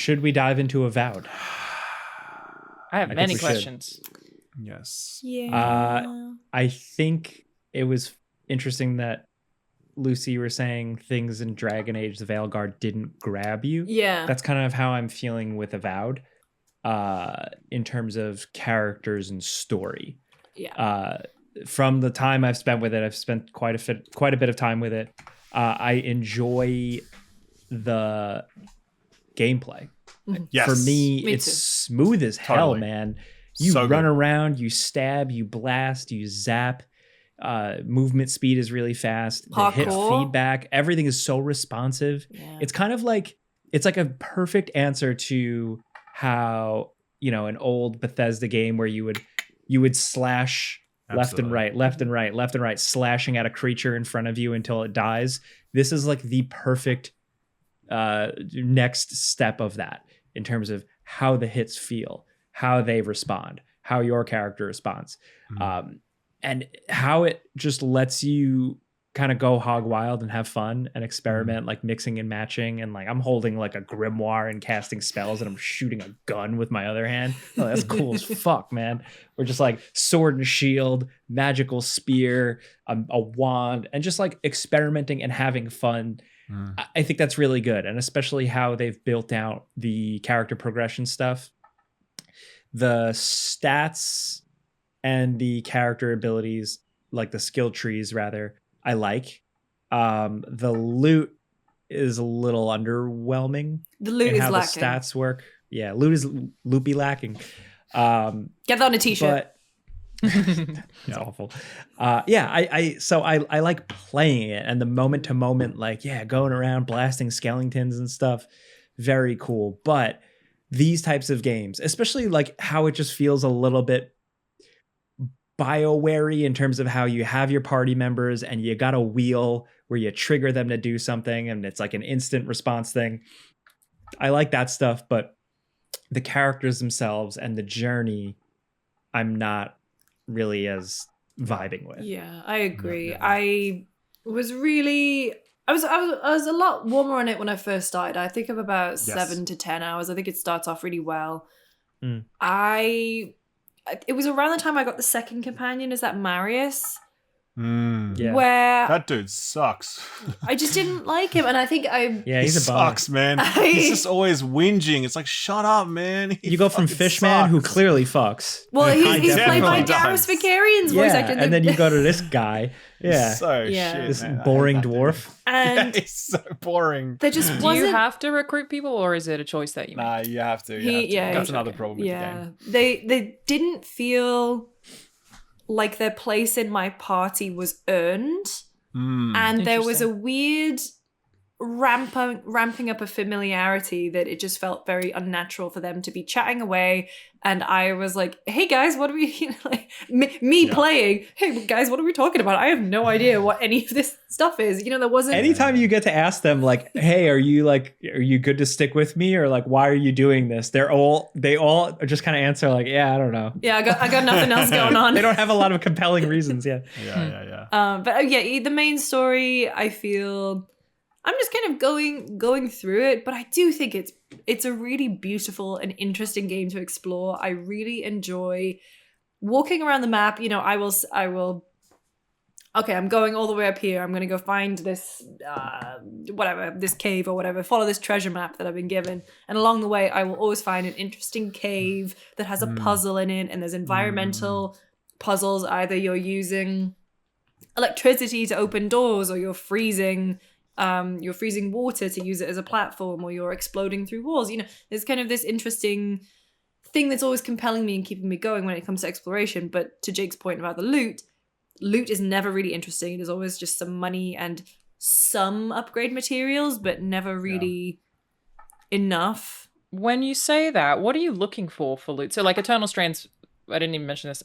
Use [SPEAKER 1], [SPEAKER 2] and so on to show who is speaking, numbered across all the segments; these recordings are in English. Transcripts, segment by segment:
[SPEAKER 1] should we dive into Avowed?
[SPEAKER 2] I have
[SPEAKER 1] I
[SPEAKER 2] many
[SPEAKER 1] think we should.
[SPEAKER 2] questions.
[SPEAKER 3] Yes.
[SPEAKER 4] Yeah.
[SPEAKER 1] I think it was interesting that Lucy, you were saying things in Dragon Age the Veilguard didn't grab you.
[SPEAKER 4] Yeah.
[SPEAKER 1] That's kind of how I'm feeling with Avowed, in terms of characters and story.
[SPEAKER 4] Yeah.
[SPEAKER 1] From the time I've spent with it, I've spent quite a bit of time with it. I enjoy the gameplay.
[SPEAKER 3] Yes.
[SPEAKER 1] For me,
[SPEAKER 4] Me
[SPEAKER 1] it's
[SPEAKER 4] too.
[SPEAKER 1] smooth as hell,
[SPEAKER 3] Totally.
[SPEAKER 1] man. You
[SPEAKER 3] So
[SPEAKER 1] run
[SPEAKER 3] good.
[SPEAKER 1] around, you stab, you blast, you zap. Movement speed is really fast. The hit
[SPEAKER 4] Parkour.
[SPEAKER 1] feedback, everything is so responsive.
[SPEAKER 4] Yeah.
[SPEAKER 1] It's kind of like it's like a perfect answer to how, an old Bethesda game where you would slash left and right, slashing at a creature in front of you until it dies. This is like the perfect next step of that in terms of how the hits feel, how they respond, how your character responds, and how it just lets you kind of go hog wild and have fun and experiment, like mixing and matching. And like I'm holding like a grimoire and casting spells and I'm shooting a gun with my other hand. Oh, that's cool as fuck, man. We're just like sword and shield, magical spear, a wand, and just like experimenting and having fun. I think that's really good. And especially how they've built out the character progression stuff. The stats and the character abilities, like the skill trees rather, I like. The loot is a little underwhelming.
[SPEAKER 4] The loot
[SPEAKER 1] in
[SPEAKER 4] is
[SPEAKER 1] how
[SPEAKER 4] lacking.
[SPEAKER 1] the stats work. Yeah, loot be lacking.
[SPEAKER 4] Get that on a t-shirt.
[SPEAKER 1] But it's awful. I like playing it and the moment to moment, like, going around blasting skeletons and stuff. Very cool. But these types of games, especially like how it just feels a little bit BioWare-y in terms of how you have your party members and you got a wheel where you trigger them to do something and it's like an instant response thing. I like that stuff, but the characters themselves and the journey, I'm not really as vibing with.
[SPEAKER 4] Yeah, I agree.
[SPEAKER 3] Yeah.
[SPEAKER 4] I was a lot warmer on it when I first started. I think of about 7 to 10 hours. I think it starts off really well. It was around the time I got the second companion. Is that Marius?
[SPEAKER 1] Yeah.
[SPEAKER 4] Where
[SPEAKER 3] That dude sucks.
[SPEAKER 4] I just didn't like him, and I think
[SPEAKER 1] Yeah,
[SPEAKER 3] He
[SPEAKER 1] he's a bummer.
[SPEAKER 3] sucks, man. He's just always whinging. It's like, shut up, man. He
[SPEAKER 1] You go from
[SPEAKER 3] fucking
[SPEAKER 1] Fishman, who
[SPEAKER 3] sucks.
[SPEAKER 1] clearly fucks.
[SPEAKER 4] Well, he's played by
[SPEAKER 3] definitely
[SPEAKER 4] Garrus
[SPEAKER 3] does.
[SPEAKER 4] Vicarian's voice
[SPEAKER 1] Yeah,
[SPEAKER 4] actor.
[SPEAKER 1] and then you go to this guy. Yeah.
[SPEAKER 3] So
[SPEAKER 4] Yeah.
[SPEAKER 3] shit,
[SPEAKER 1] This
[SPEAKER 3] man. I hate
[SPEAKER 1] boring
[SPEAKER 3] that dude.
[SPEAKER 1] dwarf.
[SPEAKER 4] and
[SPEAKER 3] Yeah, he's so boring.
[SPEAKER 4] there just
[SPEAKER 2] Do you
[SPEAKER 4] wasn't.
[SPEAKER 2] have to recruit people, or is it a choice that you make?
[SPEAKER 3] Nah, you have to. You have to. That's another problem with the game.
[SPEAKER 4] They didn't feel like their place in my party was earned, and there was a weird ramping up a familiarity that it just felt very unnatural for them to be chatting away. And I was like, hey guys, what are we me playing, hey guys, what are we talking about? I have no idea what any of this stuff is. There wasn't
[SPEAKER 1] Anytime you get to ask them, like, hey, are you good to stick with me? Or like, why are you doing this? They all just kind of answer like, yeah, I don't know.
[SPEAKER 4] I got nothing else going on.
[SPEAKER 1] They don't have a lot of compelling reasons. Yeah.
[SPEAKER 3] Yeah.
[SPEAKER 4] But the main story, I feel I'm just kind of going through it, but I do think it's a really beautiful and interesting game to explore. I really enjoy walking around the map. I will. Okay, I'm going all the way up here. I'm going to go find this, this cave or whatever. Follow this treasure map that I've been given, and along the way, I will always find an interesting cave that has a puzzle in it, and there's environmental puzzles. Either you're using electricity to open doors, or you're freezing water to use it as a platform, or you're exploding through walls. There's kind of this interesting thing that's always compelling me and keeping me going when it comes to exploration. But to Jake's point about the loot is never really interesting. There's always just some money and some upgrade materials, but never really enough.
[SPEAKER 2] When you say that, what are you looking for loot? So like Eternal Strands, I didn't even mention this.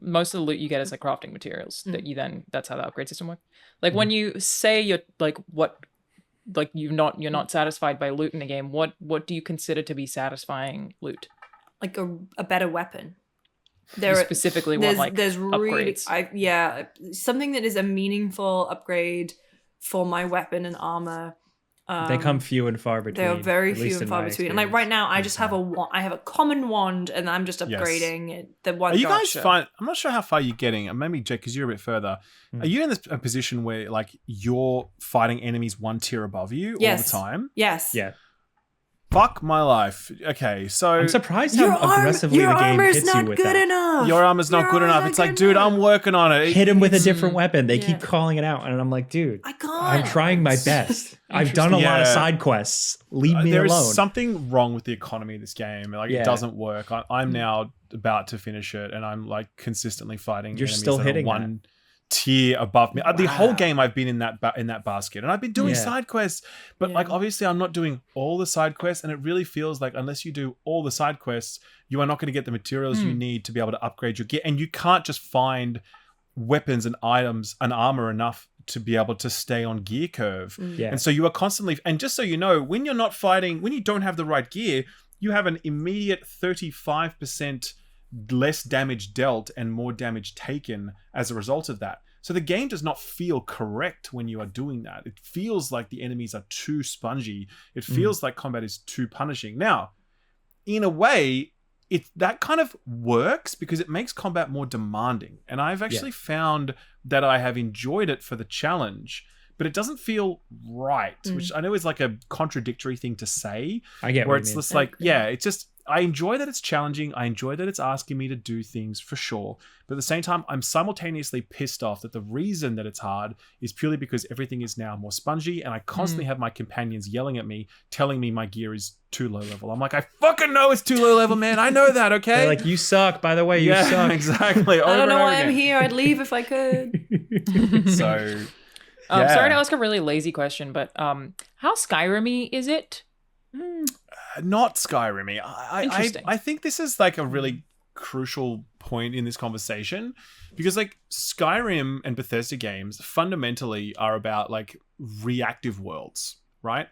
[SPEAKER 2] Most of the loot you get is like crafting materials that you then, that's how the upgrade system works. Like when you say you're you're not satisfied by loot in the game, what do you consider to be satisfying loot?
[SPEAKER 4] Like a better weapon.
[SPEAKER 2] You specifically want like
[SPEAKER 4] there's really
[SPEAKER 2] upgrades.
[SPEAKER 4] Something that is a meaningful upgrade for my weapon and armor.
[SPEAKER 1] They come few and far between.
[SPEAKER 4] They are very
[SPEAKER 1] at
[SPEAKER 4] few
[SPEAKER 1] least
[SPEAKER 4] and
[SPEAKER 1] in
[SPEAKER 4] far
[SPEAKER 1] my
[SPEAKER 4] between. And like right now, I just have I have a common wand, and I'm just upgrading it. The one.
[SPEAKER 3] Are you guys
[SPEAKER 2] Gotcha.
[SPEAKER 3] fine? I'm not sure how far you're getting. And maybe Jake, because you're a bit further. Are you in a position where like you're fighting enemies one tier above you all the time?
[SPEAKER 4] Yes.
[SPEAKER 1] Yeah.
[SPEAKER 3] Fuck my life. Okay, so
[SPEAKER 1] I'm surprised how aggressively the game hits you with that.
[SPEAKER 4] enough.
[SPEAKER 3] your armor's not good enough. It's like, dude, I'm working on it.
[SPEAKER 1] Hit him with a different weapon. They
[SPEAKER 4] Yeah.
[SPEAKER 1] keep calling it out, and I'm like, dude,
[SPEAKER 4] I can't.
[SPEAKER 1] I'm trying my best. I've done a lot of
[SPEAKER 3] Yeah.
[SPEAKER 1] side quests. Leave me
[SPEAKER 3] There
[SPEAKER 1] alone.
[SPEAKER 3] is something wrong with the economy of this game. Like
[SPEAKER 1] Yeah.
[SPEAKER 3] it doesn't work. I'm now about to finish it, and I'm like consistently fighting.
[SPEAKER 1] You're
[SPEAKER 3] enemies
[SPEAKER 1] still
[SPEAKER 3] that are
[SPEAKER 1] hitting
[SPEAKER 3] one tier above me. The whole
[SPEAKER 1] Wow.
[SPEAKER 3] game I've been in that basket, and I've been doing
[SPEAKER 1] Yeah.
[SPEAKER 3] side quests. But like obviously, I'm not doing all the side quests, and it really feels like unless you do all the side quests, you are not going to get the materials you need to be able to upgrade your gear, and you can't just find weapons and items and armor enough to be able to stay on gear curve.
[SPEAKER 1] Yeah.
[SPEAKER 3] And so you are constantly, and just so you know, when you're not fighting, when you don't have the right gear, you have an immediate 35% less damage dealt and more damage taken as a result of that. So the game does not feel correct when you are doing that. It feels like the enemies are too spongy. It feels like combat is too punishing. Now, in a way, that kind of works because it makes combat more demanding. And I've actually found that I have enjoyed it for the challenge, but it doesn't feel right, which I know is like a contradictory thing to say.
[SPEAKER 1] I get
[SPEAKER 3] where
[SPEAKER 1] what
[SPEAKER 3] it's
[SPEAKER 1] you mean.
[SPEAKER 3] just like, yeah, it's just, I enjoy that it's challenging. I enjoy that it's asking me to do things for sure. But at the same time, I'm simultaneously pissed off that the reason that it's hard is purely because everything is now more spongy, and I constantly have my companions yelling at me, telling me my gear is too low level. I'm like, I fucking know it's too low level, man. I know that, okay?
[SPEAKER 1] They're like, you suck, by the way, you suck.
[SPEAKER 3] Exactly.
[SPEAKER 4] I don't know why
[SPEAKER 3] again.
[SPEAKER 4] I'm here. I'd leave if I could.
[SPEAKER 3] So,
[SPEAKER 2] Sorry to ask a really lazy question, but how Skyrim-y is it?
[SPEAKER 3] not Skyrim-y.
[SPEAKER 2] Interesting.
[SPEAKER 3] I think this is like a really crucial point in this conversation because like Skyrim and Bethesda games fundamentally are about like reactive worlds, right?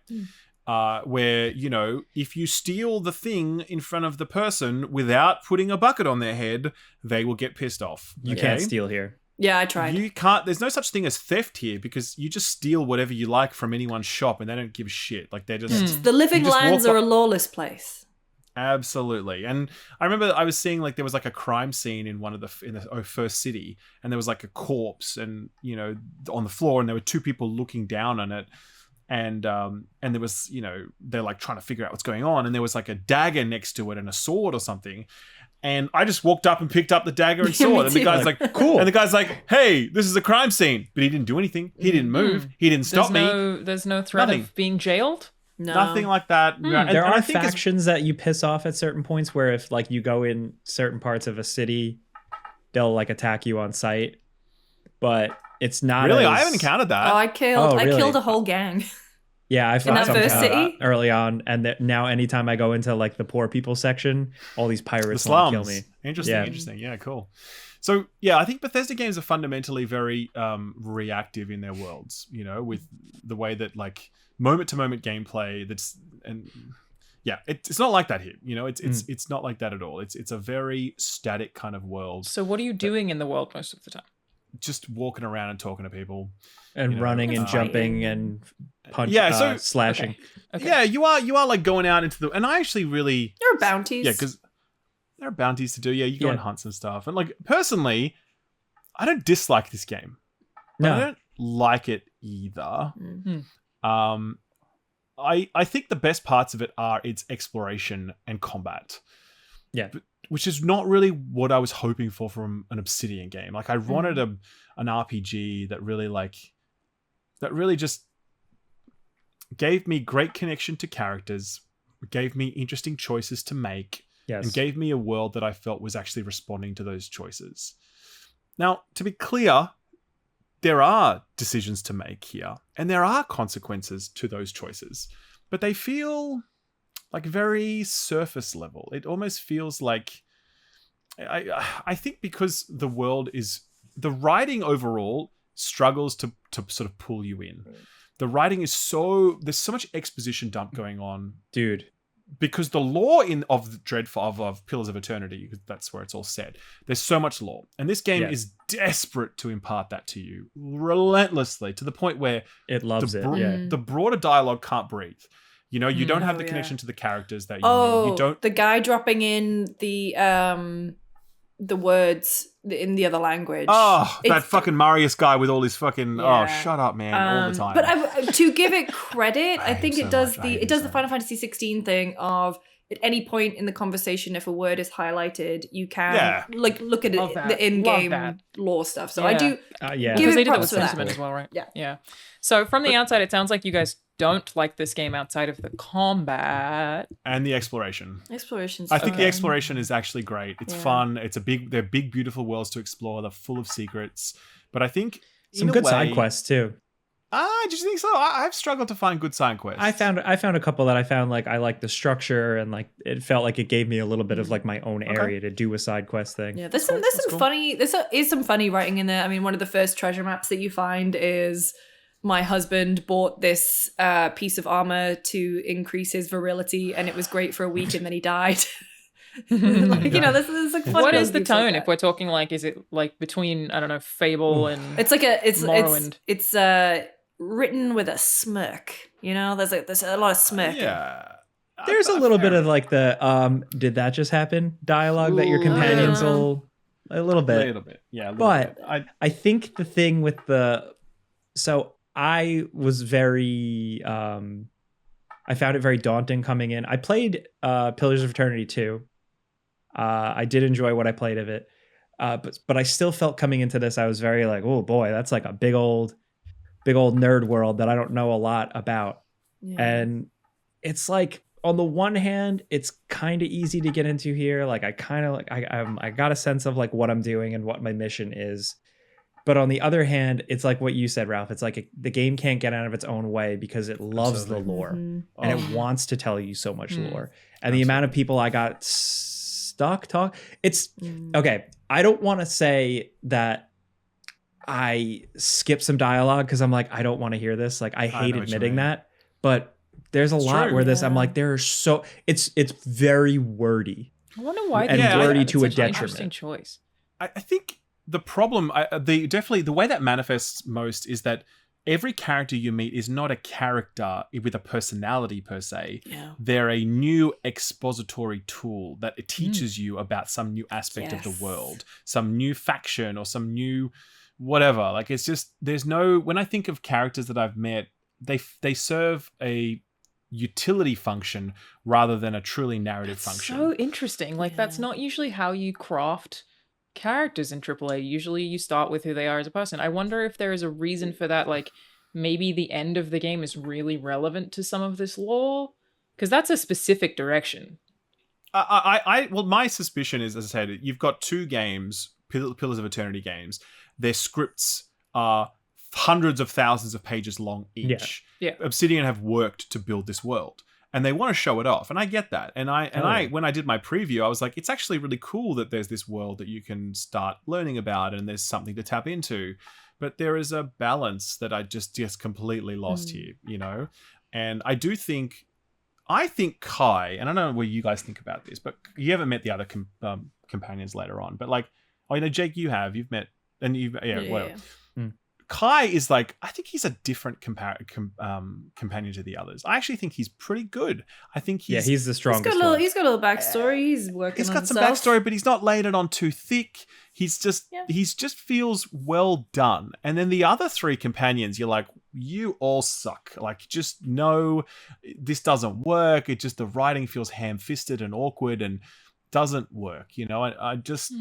[SPEAKER 3] Where, you know, if you steal the thing in front of the person without putting a bucket on their head, they will get pissed off.
[SPEAKER 1] You can't steal here.
[SPEAKER 4] Yeah, I tried.
[SPEAKER 3] You can't. There's no such thing as theft here because you just steal whatever you like from anyone's shop and they don't give a shit. Like they're just
[SPEAKER 4] The Living
[SPEAKER 3] you just
[SPEAKER 4] Lands
[SPEAKER 3] walk
[SPEAKER 4] are a lawless place.
[SPEAKER 3] Absolutely. And I remember I was seeing like there was like a crime scene in in the first city, and there was like a corpse and, you know, on the floor, and there were two people looking down on it. And there was, you know, they're like trying to figure out what's going on, and there was like a dagger next to it and a sword or something. And I just walked up and picked up the dagger and
[SPEAKER 4] Yeah, me
[SPEAKER 3] sword. And the
[SPEAKER 4] too.
[SPEAKER 3] guy's like,
[SPEAKER 1] cool.
[SPEAKER 3] And the guy's like, hey, this is a crime scene. But he didn't do anything. He didn't move. He didn't stop me.
[SPEAKER 2] There's no threat
[SPEAKER 3] Nothing.
[SPEAKER 2] of being jailed?
[SPEAKER 4] No.
[SPEAKER 3] Nothing like that. And
[SPEAKER 1] There
[SPEAKER 3] I
[SPEAKER 1] are
[SPEAKER 3] think it's-
[SPEAKER 1] factions that you piss off at certain points where if like you go in certain parts of a city, they'll like attack you on sight. But it's not
[SPEAKER 3] Really?
[SPEAKER 1] as-
[SPEAKER 3] I haven't encountered that.
[SPEAKER 4] Oh, I
[SPEAKER 1] really?
[SPEAKER 4] killed a whole gang.
[SPEAKER 1] Yeah, I fought
[SPEAKER 4] that
[SPEAKER 1] some
[SPEAKER 4] first city?
[SPEAKER 1] early on, and now anytime I go into like the poor people section, all these
[SPEAKER 3] The
[SPEAKER 1] pirates want to kill
[SPEAKER 3] slums.
[SPEAKER 1] me.
[SPEAKER 3] Interesting,
[SPEAKER 1] Yeah.
[SPEAKER 3] interesting. Yeah, cool. So yeah, I think Bethesda games are fundamentally very reactive in their worlds, you know, with the way that like moment to moment gameplay it's not like that here. You know, it's not like that at all. It's a very static kind of world.
[SPEAKER 2] So what are you doing in the world most of the time?
[SPEAKER 3] Just walking around and talking to people.
[SPEAKER 1] And
[SPEAKER 3] You know,
[SPEAKER 1] running and
[SPEAKER 4] fighting.
[SPEAKER 1] jumping and punch,
[SPEAKER 3] Yeah, so-
[SPEAKER 1] slashing.
[SPEAKER 2] Okay.
[SPEAKER 3] Yeah, you are like going out into the, and I actually really,
[SPEAKER 4] There are bounties.
[SPEAKER 3] yeah, because there are bounties to do. Yeah, you go
[SPEAKER 1] Yeah.
[SPEAKER 3] on hunts and stuff. And like personally, I don't dislike this game. But I
[SPEAKER 1] No,
[SPEAKER 3] don't like it either.
[SPEAKER 4] Mm.
[SPEAKER 3] I think the best parts of it are its exploration and combat.
[SPEAKER 1] Yeah.
[SPEAKER 3] Which is not really what I was hoping for from an Obsidian game. Like I wanted an RPG that really just gave me great connection to characters, gave me interesting choices to make,
[SPEAKER 1] yes,
[SPEAKER 3] and gave me a world that I felt was actually responding to those choices. Now, to be clear, there are decisions to make here, and there are consequences to those choices, but they feel like very surface level. It almost feels like I think because the world is, the writing overall struggles to sort of pull you in. The writing is there's so much exposition dump going on.
[SPEAKER 1] dude.
[SPEAKER 3] because the lore of Dreadfall of Pillars of Eternity, because that's where it's all set. There's so much lore, and this game is desperate to impart that to you relentlessly, to the point where
[SPEAKER 1] it loves
[SPEAKER 3] the broader dialogue can't breathe. You know, you don't have the connection to the characters that you need. You don't.
[SPEAKER 4] The guy dropping in the words in the other language.
[SPEAKER 3] Oh, that fucking Marius guy with all his fucking. Oh, shut up, man! All the time.
[SPEAKER 4] But to give it credit, I think it does the Final Fantasy 16 thing of at any point in the conversation, if a word is highlighted, you can look at it, the in-game lore stuff. So I do give
[SPEAKER 2] because they
[SPEAKER 4] it
[SPEAKER 2] did that
[SPEAKER 4] props
[SPEAKER 2] with
[SPEAKER 4] for that.
[SPEAKER 2] Sentiment as well, right?
[SPEAKER 4] Yeah.
[SPEAKER 2] So from the outside, it sounds like you guys don't like this game outside of the combat
[SPEAKER 3] and the exploration.
[SPEAKER 4] Exploration's
[SPEAKER 3] I think the exploration is actually great. It's fun. They're big, beautiful worlds to explore. They're full of secrets. But I think
[SPEAKER 1] some good side quests too.
[SPEAKER 3] Do you think so? I've struggled to find good side quests.
[SPEAKER 1] I found a couple that I found like I like the structure, and like it felt like it gave me a little bit of like my own area to do a side quest thing.
[SPEAKER 4] Yeah, there's some funny writing in there. I mean, one of the first treasure maps that you find is my husband bought this piece of armor to increase his virility, and it was great for a week, and then he died. This is like
[SPEAKER 2] what is the tone? If we're talking like, is it like between Fable and Morrowind?
[SPEAKER 4] It's written with a smirk. There's a lot of smirk.
[SPEAKER 3] Yeah.
[SPEAKER 1] There's a little bit of like the did that just happen dialogue that your companions will a little bit.
[SPEAKER 3] Yeah.
[SPEAKER 1] But I think the thing with I was very I found it very daunting coming in. I played Pillars of Eternity 2. I did enjoy what I played of it. But I still felt coming into this, I was very like, oh boy, that's like a big old nerd world that I don't know a lot about. Yeah. And it's like, on the one hand, it's kind of easy to get into here. Like I got a sense of like what I'm doing and what my mission is. But on the other hand, it's like what you said, Ralph. It's like the game can't get out of its own way because it loves the lore and it wants to tell you so much lore. And the amount of people I got stuck it's okay. I don't want to say that I skip some dialogue because I'm like, I don't want to hear this. Like I hate admitting that, but there's a lot where this, I'm like, it's very wordy.
[SPEAKER 2] I wonder why
[SPEAKER 1] and wordy to a detriment.
[SPEAKER 2] Interesting choice.
[SPEAKER 3] I think the problem, the way that manifests most is that every character you meet is not a character with a personality per se. Yeah. They're a new expository tool that it teaches you about some new aspect of the world, some new faction or some new whatever. Like it's just, when I think of characters that I've met, they serve a utility function rather than a truly narrative function.
[SPEAKER 2] So interesting. Like that's not usually how you craft characters in AAA. Usually you start with who they are as a person. I wonder if there is a reason for that. Like maybe the end of the game is really relevant to some of this lore, because that's a specific direction.
[SPEAKER 3] Well, my suspicion is, as I said, you've got two games, Pillars of Eternity games. Their scripts are hundreds of thousands of pages long each.
[SPEAKER 2] Yeah.
[SPEAKER 3] Obsidian have worked to build this world, and they want to show it off, and I get that. And I when I did my preview, I was like, it's actually really cool that there's this world that you can start learning about, and there's something to tap into. But there is a balance that I just completely lost here, And I think Kai, and I don't know what you guys think about this, but you haven't met the other companions later on. But like, Jake, you've met, and whatever. Kai is like, I think he's a different companion to the others. I actually think he's pretty good. I think he's
[SPEAKER 1] the strongest.
[SPEAKER 4] He's got a little backstory. He's working.
[SPEAKER 3] He's got some backstory, but he's not laid it on too thick. He's just feels well done. And then the other three companions, you're like, you all suck. Like, just no, this doesn't work. It just, the writing feels ham-fisted and awkward and doesn't work. I just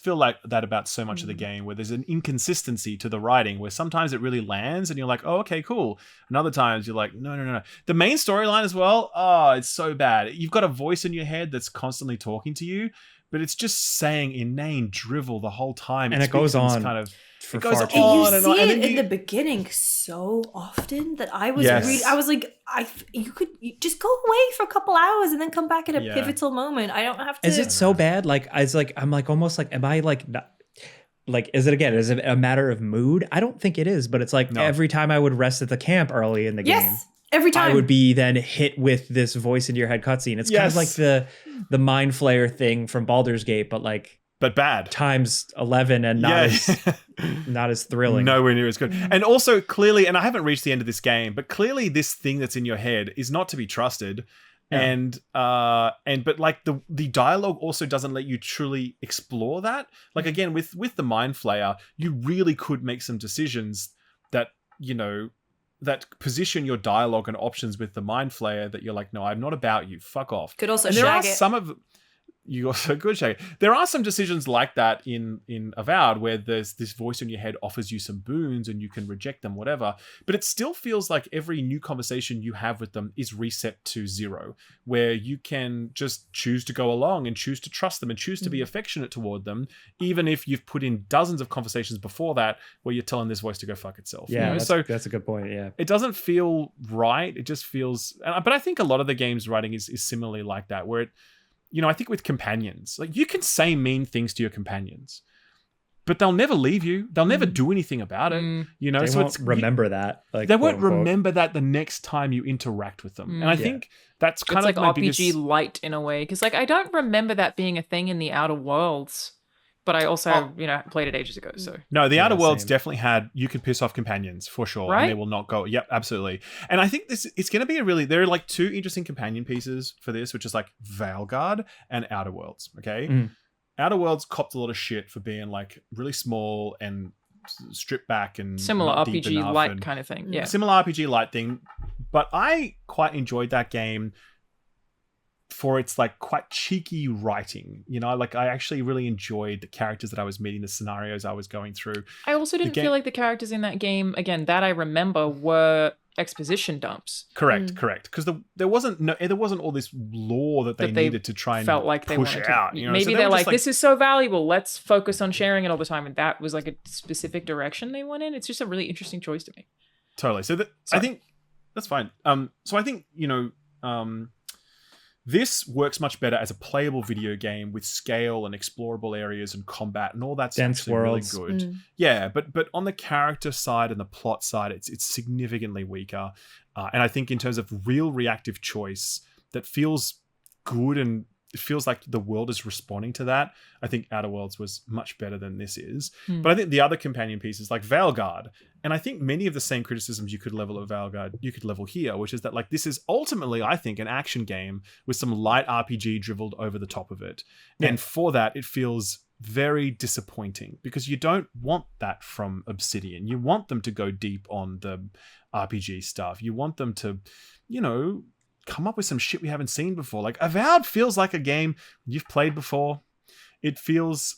[SPEAKER 3] feel like that about so much of the game, where there's an inconsistency to the writing, where sometimes it really lands and you're like, oh, okay, cool, and other times you're like, no. The main storyline as well, it's so bad. You've got a voice in your head that's constantly talking to you, but it's just saying inane drivel the whole time,
[SPEAKER 1] and it goes on
[SPEAKER 3] kind of
[SPEAKER 1] for
[SPEAKER 3] it goes
[SPEAKER 1] far too
[SPEAKER 3] on
[SPEAKER 1] long.
[SPEAKER 3] and on.
[SPEAKER 4] And in the beginning so often that I was I was like, you could just go away for a couple hours and then come back at a pivotal moment. I don't have to.
[SPEAKER 1] Is it so bad? Like, I'm like almost like, am I like not, like, is it a matter of mood? I don't think it is, but it's like every time I would rest at the camp early in the game,
[SPEAKER 4] Every time.
[SPEAKER 1] I would be then hit with this voice in your head cutscene. It's kind of like the mind flayer thing from Baldur's Gate, but like
[SPEAKER 3] bad
[SPEAKER 1] times 11 and not as thrilling.
[SPEAKER 3] Nowhere near as good. And also clearly, and I haven't reached the end of this game, but clearly this thing that's in your head is not to be trusted. Yeah. But like the dialogue also doesn't let you truly explore that. Like again, with the mind flayer, you really could make some decisions that, you know, that position your dialogue and options with the mind flayer that you're like, no, I'm not about you. Fuck off.
[SPEAKER 4] Could also
[SPEAKER 3] and there are
[SPEAKER 4] shag it.
[SPEAKER 3] some of you also could shag it. There are some decisions like that in Avowed where there's this voice in your head offers you some boons and you can reject them, whatever. But it still feels like every new conversation you have with them is reset to 0, where you can just choose to go along and choose to trust them and choose to be affectionate toward them, even if you've put in dozens of conversations before that where you're telling this voice to go fuck itself.
[SPEAKER 1] Yeah,
[SPEAKER 3] you know?
[SPEAKER 1] that's a good point. Yeah,
[SPEAKER 3] it doesn't feel right. It just feels. But I think a lot of the game's writing is similarly like that, where it. You know, I think with companions, like you can say mean things to your companions, but they'll never leave you. They'll never do anything about it. You know,
[SPEAKER 1] they
[SPEAKER 3] so
[SPEAKER 1] won't remember that. Like
[SPEAKER 3] they won't remember that the next time you interact with them. And I think that's kind
[SPEAKER 2] of
[SPEAKER 3] like
[SPEAKER 2] RPG
[SPEAKER 3] biggest...
[SPEAKER 2] light in a way, because like I don't remember that being a thing in the Outer Worlds. But I also, played it ages ago. So
[SPEAKER 3] no, the Outer Worlds definitely had you could piss off companions for sure,
[SPEAKER 2] right?
[SPEAKER 3] And they will not go. Yep, absolutely. And I think it's going to be there are like 2 interesting companion pieces for this, which is like Veilguard and Outer Worlds. Okay, Outer Worlds copped a lot of shit for being like really small and stripped back and
[SPEAKER 2] similar
[SPEAKER 3] not deep
[SPEAKER 2] RPG
[SPEAKER 3] enough
[SPEAKER 2] light
[SPEAKER 3] and
[SPEAKER 2] kind of thing. Yeah,
[SPEAKER 3] similar RPG light thing. But I quite enjoyed that game for its like quite cheeky writing, you know, like I actually really enjoyed the characters that I was meeting, the scenarios I was going through.
[SPEAKER 2] I also didn't feel like the characters in that game, again, that I remember, were exposition dumps.
[SPEAKER 3] Correct. Because there wasn't all this lore that they needed to try and
[SPEAKER 2] felt like
[SPEAKER 3] push
[SPEAKER 2] they
[SPEAKER 3] out. You know?
[SPEAKER 2] Maybe
[SPEAKER 3] so
[SPEAKER 2] they're like, this is so valuable, let's focus on sharing it all the time, and that was like a specific direction they went in. It's just a really interesting choice to me.
[SPEAKER 3] Totally. So I think that's fine. So I think, you know, this works much better as a playable video game with scale and explorable areas and combat and all that's
[SPEAKER 1] dense worlds.
[SPEAKER 3] Really good. Yeah, but on the character side and the plot side, it's significantly weaker. And I think in terms of real reactive choice that feels good and it feels like the world is responding to that, I think Outer Worlds was much better than this is. But I think the other companion pieces like Veilguard, and I think many of the same criticisms you could level at Veilguard, you could level here, which is that like this is ultimately, I think, an action game with some light RPG dribbled over the top of it. Yeah. And for that, it feels very disappointing because you don't want that from Obsidian. You want them to go deep on the RPG stuff. You want them to, you know, come up with some shit we haven't seen before. Like Avowed feels like a game you've played before. It feels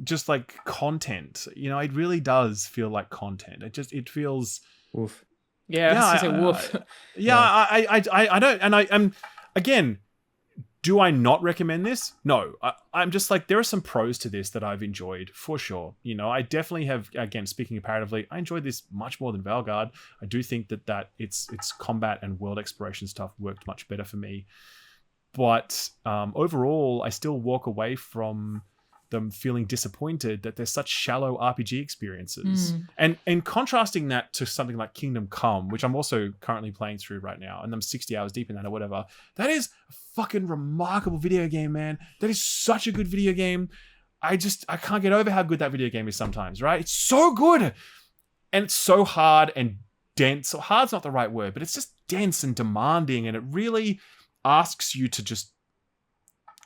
[SPEAKER 3] just like content. You know, it really does feel like content. It feels
[SPEAKER 1] woof.
[SPEAKER 2] Woof.
[SPEAKER 3] I don't, and I'm again, do I not recommend this? No. I'm just like, there are some pros to this that I've enjoyed for sure. You know, I definitely have, again, speaking comparatively, I enjoyed this much more than Veilguard. I do think that its combat and world exploration stuff worked much better for me. But overall, I still walk away from them feeling disappointed that they're such shallow RPG experiences. And contrasting that to something like Kingdom Come, which I'm also currently playing through right now, and I'm 60 hours deep in that or whatever, that is a fucking remarkable video game, man. That is such a good video game. I can't get over how good that video game is sometimes, right? It's so good. And it's so hard and dense. So hard's not the right word, but it's just dense and demanding, and it really asks you to just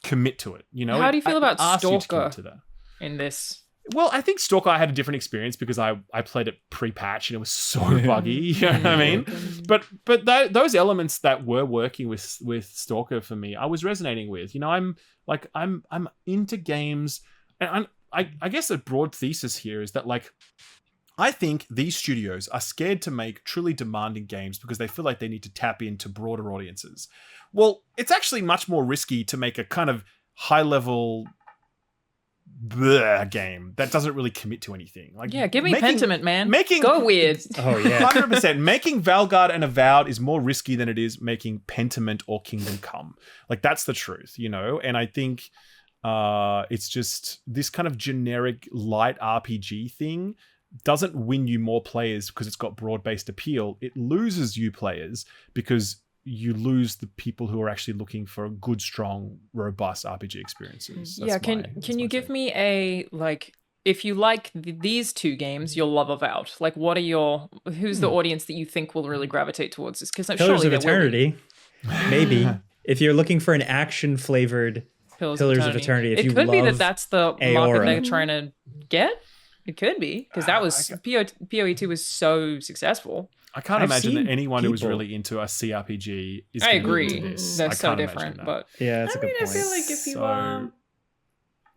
[SPEAKER 3] commit to it, you know.
[SPEAKER 2] How do you feel about Stalker
[SPEAKER 3] to
[SPEAKER 2] in this?
[SPEAKER 3] Well, I think Stalker I had a different experience because I played it pre-patch and it was so buggy. You know what I mean? But those elements that were working with Stalker for me, I was resonating with. You know, I'm into games, and I guess a broad thesis here is that like I think these studios are scared to make truly demanding games because they feel like they need to tap into broader audiences. Well, it's actually much more risky to make a kind of high-level game that doesn't really commit to anything. Like,
[SPEAKER 2] yeah, give me Pentiment, man. Go weird.
[SPEAKER 1] Oh yeah,
[SPEAKER 3] 100%. Making Veilguard and Avowed is more risky than it is making Pentiment or Kingdom Come. Like that's the truth, you know. And I think it's just this kind of generic light RPG thing doesn't win you more players because it's got broad-based appeal. It loses you players because you lose the people who are actually looking for good, strong, robust RPG experiences.
[SPEAKER 2] Can you give me a, like, if you like these two games, you'll love Avowed. Like, what are who's the audience that you think will really gravitate towards this? Because
[SPEAKER 1] Pillars of Eternity, maybe. If you're looking for an action-flavored Pillars of Eternity, if
[SPEAKER 2] it
[SPEAKER 1] you
[SPEAKER 2] could be
[SPEAKER 1] love
[SPEAKER 2] that's the
[SPEAKER 1] Aora.
[SPEAKER 2] market they're trying to get. It could be, because that was PoE2 was so successful.
[SPEAKER 3] I can't
[SPEAKER 1] I've
[SPEAKER 3] imagine that
[SPEAKER 1] seen
[SPEAKER 3] anyone who was
[SPEAKER 1] people-
[SPEAKER 3] really into a CRPG is
[SPEAKER 2] I
[SPEAKER 3] gonna be
[SPEAKER 2] agree.
[SPEAKER 3] into this.
[SPEAKER 2] They're
[SPEAKER 3] I
[SPEAKER 2] so
[SPEAKER 3] can't
[SPEAKER 2] different,
[SPEAKER 3] imagine that.
[SPEAKER 2] but
[SPEAKER 1] Yeah, that's a good
[SPEAKER 4] I
[SPEAKER 1] point.
[SPEAKER 4] feel like if you
[SPEAKER 3] So-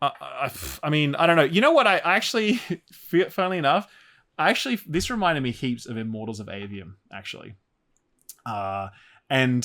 [SPEAKER 3] I mean, I don't know. You know what? I actually, funnily enough, this reminded me heaps of Immortals of Avium, actually. And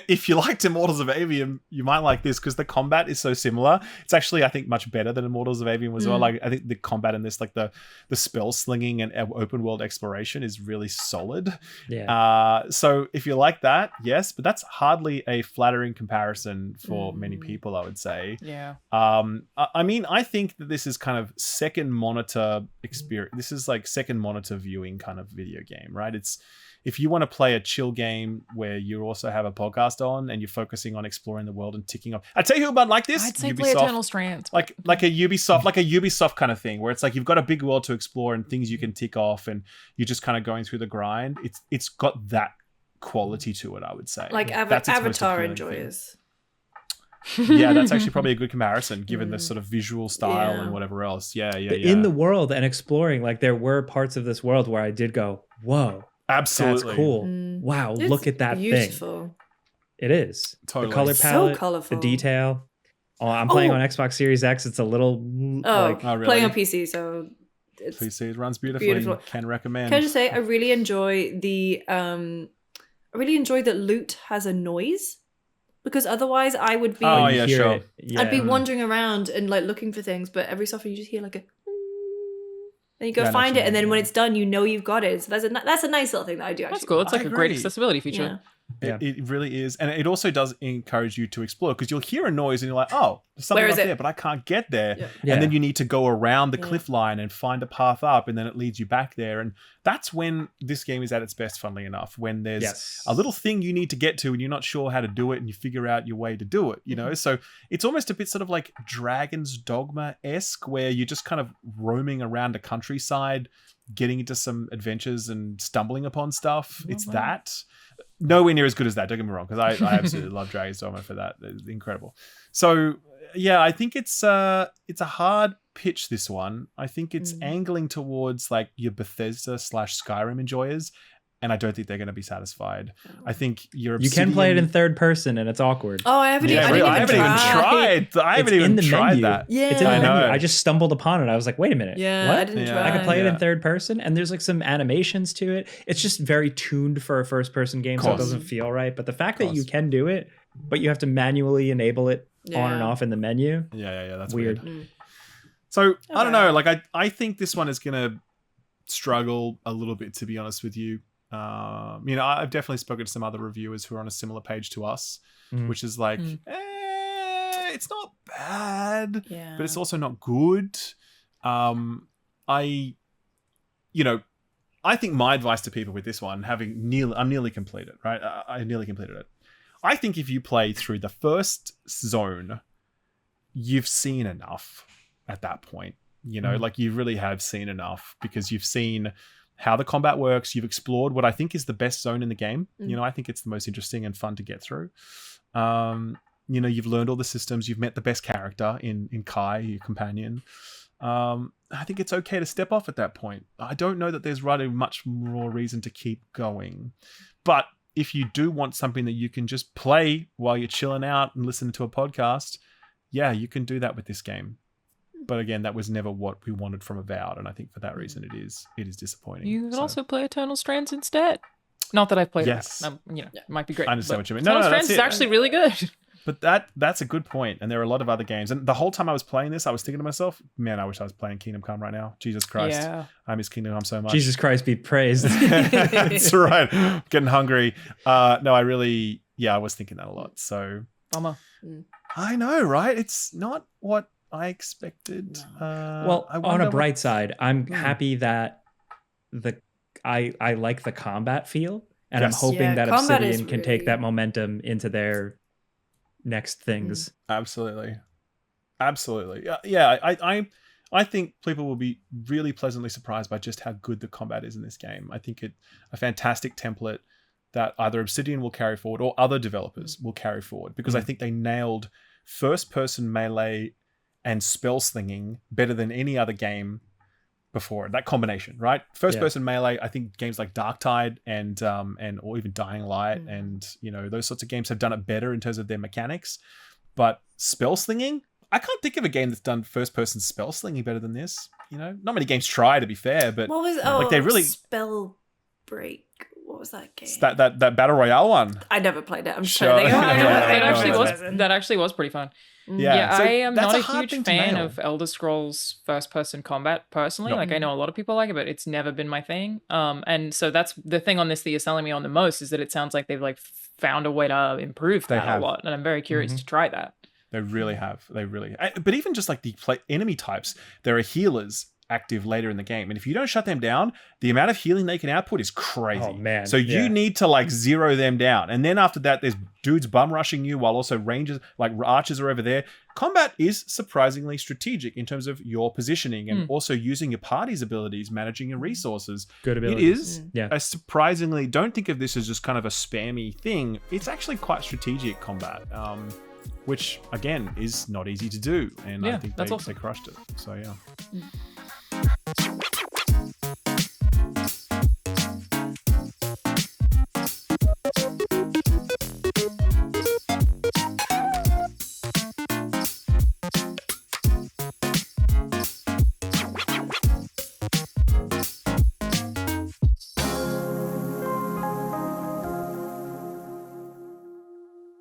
[SPEAKER 3] if you liked Immortals of Avium, you might like this because the combat is so similar. It's actually, I think, much better than Immortals of Avium as well. Like, I think the combat in this, like the spell slinging and open world exploration is really solid.
[SPEAKER 1] Yeah.
[SPEAKER 3] So if you like that, yes, but that's hardly a flattering comparison for many people, I would say.
[SPEAKER 2] yeah.
[SPEAKER 3] I mean, I think that this is kind of second monitor experience. This is like second monitor viewing kind of video game, right? It's, if you want to play a chill game where you also have a podcast on and you're focusing on exploring the world and ticking off. I tell you who might like this.
[SPEAKER 2] I'd say play Eternal Strands.
[SPEAKER 3] Like a Ubisoft kind of thing, where it's like you've got a big world to explore and things you can tick off, and you're just kind of going through the grind. It's got that quality to it, I would say.
[SPEAKER 4] Like
[SPEAKER 3] That's its most
[SPEAKER 4] Avatar
[SPEAKER 3] appealing thing.
[SPEAKER 4] enjoyers.
[SPEAKER 3] Yeah, that's actually probably a good comparison given the sort of visual style
[SPEAKER 4] Yeah.
[SPEAKER 3] and whatever else. Yeah.
[SPEAKER 1] In the world and exploring, like there were parts of this world where I did go, whoa,
[SPEAKER 3] absolutely
[SPEAKER 1] that's cool. Wow,
[SPEAKER 4] It's
[SPEAKER 1] look at that thing.
[SPEAKER 4] beautiful.
[SPEAKER 1] It is.
[SPEAKER 3] Totally.
[SPEAKER 1] The color
[SPEAKER 4] So
[SPEAKER 1] palette,
[SPEAKER 4] colourful.
[SPEAKER 1] the detail. Oh, I'm playing
[SPEAKER 4] Oh.
[SPEAKER 1] on Xbox Series X. It's a little like
[SPEAKER 3] Oh, really?
[SPEAKER 4] Playing on PC, so it's
[SPEAKER 3] Please see, it runs beautifully.
[SPEAKER 4] beautiful.
[SPEAKER 3] Can recommend.
[SPEAKER 4] Can I just say I really enjoy that loot has a noise, because otherwise I would be
[SPEAKER 3] Oh,
[SPEAKER 1] you
[SPEAKER 3] yeah,
[SPEAKER 1] hear
[SPEAKER 3] sure.
[SPEAKER 1] it. Yeah.
[SPEAKER 4] I'd be wandering around and like looking for things, but every so often you just hear like a then you go
[SPEAKER 3] Yeah, I know
[SPEAKER 4] find
[SPEAKER 3] what
[SPEAKER 4] it,
[SPEAKER 3] you
[SPEAKER 4] and then
[SPEAKER 3] mean,
[SPEAKER 4] when
[SPEAKER 3] yeah.
[SPEAKER 4] it's done, you know you've got it. So that's a nice little thing that I do actually.
[SPEAKER 2] That's cool. It's
[SPEAKER 3] I
[SPEAKER 2] like a great
[SPEAKER 3] agree.
[SPEAKER 2] accessibility feature.
[SPEAKER 4] Yeah.
[SPEAKER 3] It really is. And it also does encourage you to explore, because you'll hear a noise and you're like, oh, there's something
[SPEAKER 4] Where
[SPEAKER 3] up
[SPEAKER 4] is it?
[SPEAKER 3] there, but I can't get there.
[SPEAKER 4] Yeah.
[SPEAKER 1] Yeah.
[SPEAKER 3] And then you need to go around the
[SPEAKER 4] Yeah.
[SPEAKER 3] cliff line and find a path up, and then it leads you back there. And that's when this game is at its best, funnily enough, when there's
[SPEAKER 1] Yes.
[SPEAKER 3] a little thing you need to get to and you're not sure how to do it, and you figure out your way to do it, you know? So it's almost a bit sort of like Dragon's Dogma-esque, where you're just kind of roaming around the countryside, getting into some adventures and stumbling upon stuff. It's that. Nowhere near as good as that, don't get me wrong, because I absolutely love Dragon's Dogma for that. It's incredible. So yeah, I think it's a hard pitch, this one. I think it's angling towards like your Bethesda / Skyrim enjoyers, and I don't think they're going to be satisfied. I think your
[SPEAKER 1] You can play it in
[SPEAKER 3] Obsidian-
[SPEAKER 1] third person and it's awkward.
[SPEAKER 4] Oh, I haven't.
[SPEAKER 3] Yeah,
[SPEAKER 4] I
[SPEAKER 3] really,
[SPEAKER 4] didn't
[SPEAKER 3] I haven't even tried. I haven't
[SPEAKER 1] It's in
[SPEAKER 3] even
[SPEAKER 1] the
[SPEAKER 3] tried
[SPEAKER 1] menu.
[SPEAKER 3] that.
[SPEAKER 4] Yeah.
[SPEAKER 1] It's in the
[SPEAKER 3] I
[SPEAKER 1] menu.
[SPEAKER 3] know.
[SPEAKER 1] I just stumbled upon it. I was like, wait a minute.
[SPEAKER 4] Yeah,
[SPEAKER 1] what?
[SPEAKER 4] I didn't
[SPEAKER 3] Yeah.
[SPEAKER 4] try.
[SPEAKER 1] I can play it in
[SPEAKER 3] Yeah.
[SPEAKER 1] third person, and there's like some animations to it. It's just very tuned for a first person game, so it
[SPEAKER 3] Course.
[SPEAKER 1] doesn't feel right. But the fact that you
[SPEAKER 3] Course.
[SPEAKER 1] can do it, but you have to manually enable it on and
[SPEAKER 4] Yeah.
[SPEAKER 1] off in the menu.
[SPEAKER 3] Yeah, that's
[SPEAKER 1] Weird.
[SPEAKER 3] weird. So I don't
[SPEAKER 4] Okay.
[SPEAKER 3] know. Like I think this one is gonna struggle a little bit, to be honest with you. I've definitely spoken to some other reviewers who are on a similar page to us,
[SPEAKER 1] Mm.
[SPEAKER 3] which is like, it's not bad,
[SPEAKER 4] Yeah.
[SPEAKER 3] but it's also not good. I think my advice to people with this one, I'm nearly completed, right? I nearly completed it. I think if you play through the first zone, you've seen enough at that point. Like you really have seen enough, because you've seen how the combat works. You've explored what I think is the best zone in the game. I think it's the most interesting and fun to get through. You've learned all the systems. You've met the best character in Kai, your companion. I think it's okay to step off at that point. I don't know that there's really much more reason to keep going. But if you do want something that you can just play while you're chilling out and listening to a podcast, yeah, you can do that with this game. But again, that was never what we wanted from Avowed, and I think for that reason it is disappointing.
[SPEAKER 2] You can
[SPEAKER 3] So,
[SPEAKER 2] also play Eternal Strands instead. Not that I've played
[SPEAKER 3] Yes.
[SPEAKER 2] it. It might be great.
[SPEAKER 3] I understand
[SPEAKER 2] but
[SPEAKER 3] what you mean.
[SPEAKER 2] Eternal
[SPEAKER 3] No,
[SPEAKER 2] Strands
[SPEAKER 3] that's
[SPEAKER 2] is
[SPEAKER 3] it.
[SPEAKER 2] actually really good.
[SPEAKER 3] But that's a good point, and there are a lot of other games. And the whole time I was playing this, I was thinking to myself, man, I wish I was playing Kingdom Come right now. Jesus Christ.
[SPEAKER 2] Yeah.
[SPEAKER 3] I miss Kingdom Come so much.
[SPEAKER 1] Jesus Christ be praised.
[SPEAKER 3] That's right. Getting hungry. No, I really, I was thinking that a lot. So
[SPEAKER 2] Bummer.
[SPEAKER 3] I know, right? It's not what I expected.
[SPEAKER 1] Well,
[SPEAKER 3] I
[SPEAKER 1] on
[SPEAKER 3] wonder
[SPEAKER 1] a
[SPEAKER 3] what-
[SPEAKER 1] bright side, I'm happy that I like the combat feel, and I'm
[SPEAKER 3] Yes.
[SPEAKER 1] hoping
[SPEAKER 4] Yeah,
[SPEAKER 1] that
[SPEAKER 4] combat is
[SPEAKER 1] Obsidian can take
[SPEAKER 4] really-
[SPEAKER 1] that momentum into their next things.
[SPEAKER 3] Absolutely. I think people will be really pleasantly surprised by just how good the combat is in this game. I think a fantastic template that either Obsidian will carry forward or other developers will carry forward, because I think they nailed first-person melee and spell slinging better than any other game before. That combination, right? First-person melee. I think games like Darktide and or even Dying Light and those sorts of games have done it better in terms of their mechanics. But spell slinging, I can't think of a game that's done first-person spell slinging better than this. Not many games try, to be fair, but
[SPEAKER 4] What was
[SPEAKER 3] like they really
[SPEAKER 4] Spell Break? What was that game?
[SPEAKER 3] that battle royale one.
[SPEAKER 4] I never played it. I'm just
[SPEAKER 3] Sure.
[SPEAKER 4] trying to think.
[SPEAKER 3] Yeah,
[SPEAKER 2] That actually was pretty fun.
[SPEAKER 3] Yeah, so
[SPEAKER 2] I am
[SPEAKER 3] that's
[SPEAKER 2] not
[SPEAKER 3] a
[SPEAKER 2] a
[SPEAKER 3] hard
[SPEAKER 2] huge
[SPEAKER 3] thing to
[SPEAKER 2] fan
[SPEAKER 3] nail.
[SPEAKER 2] of Elder Scrolls first-person combat personally.
[SPEAKER 3] No.
[SPEAKER 2] Like, I know a lot of people like it, but it's never been my thing. And so that's the thing on this that you're selling me on the most, is that it sounds like they've like found a way to improve
[SPEAKER 3] They
[SPEAKER 2] that
[SPEAKER 3] have.
[SPEAKER 2] a lot, and I'm very curious to try that.
[SPEAKER 3] They really have. But even just like the enemy types, there are healers active later in the game, and if you don't shut them down, the amount of healing they can output is crazy.
[SPEAKER 1] Oh, man.
[SPEAKER 3] So you
[SPEAKER 1] Yeah.
[SPEAKER 3] need to like zero them down, and then after that, there's dudes bum rushing you while also rangers, like archers, are over there. Combat is surprisingly strategic in terms of your positioning and also using your party's abilities, managing your resources.
[SPEAKER 1] Good
[SPEAKER 3] It
[SPEAKER 1] abilities.
[SPEAKER 3] is
[SPEAKER 1] Yeah.
[SPEAKER 3] a surprisingly, don't think of this as just kind of a spammy thing. It's actually quite strategic combat, which again is not easy to do, and I
[SPEAKER 2] Yeah,
[SPEAKER 3] think
[SPEAKER 2] that's
[SPEAKER 3] they
[SPEAKER 2] awesome.
[SPEAKER 3] crushed it. So yeah.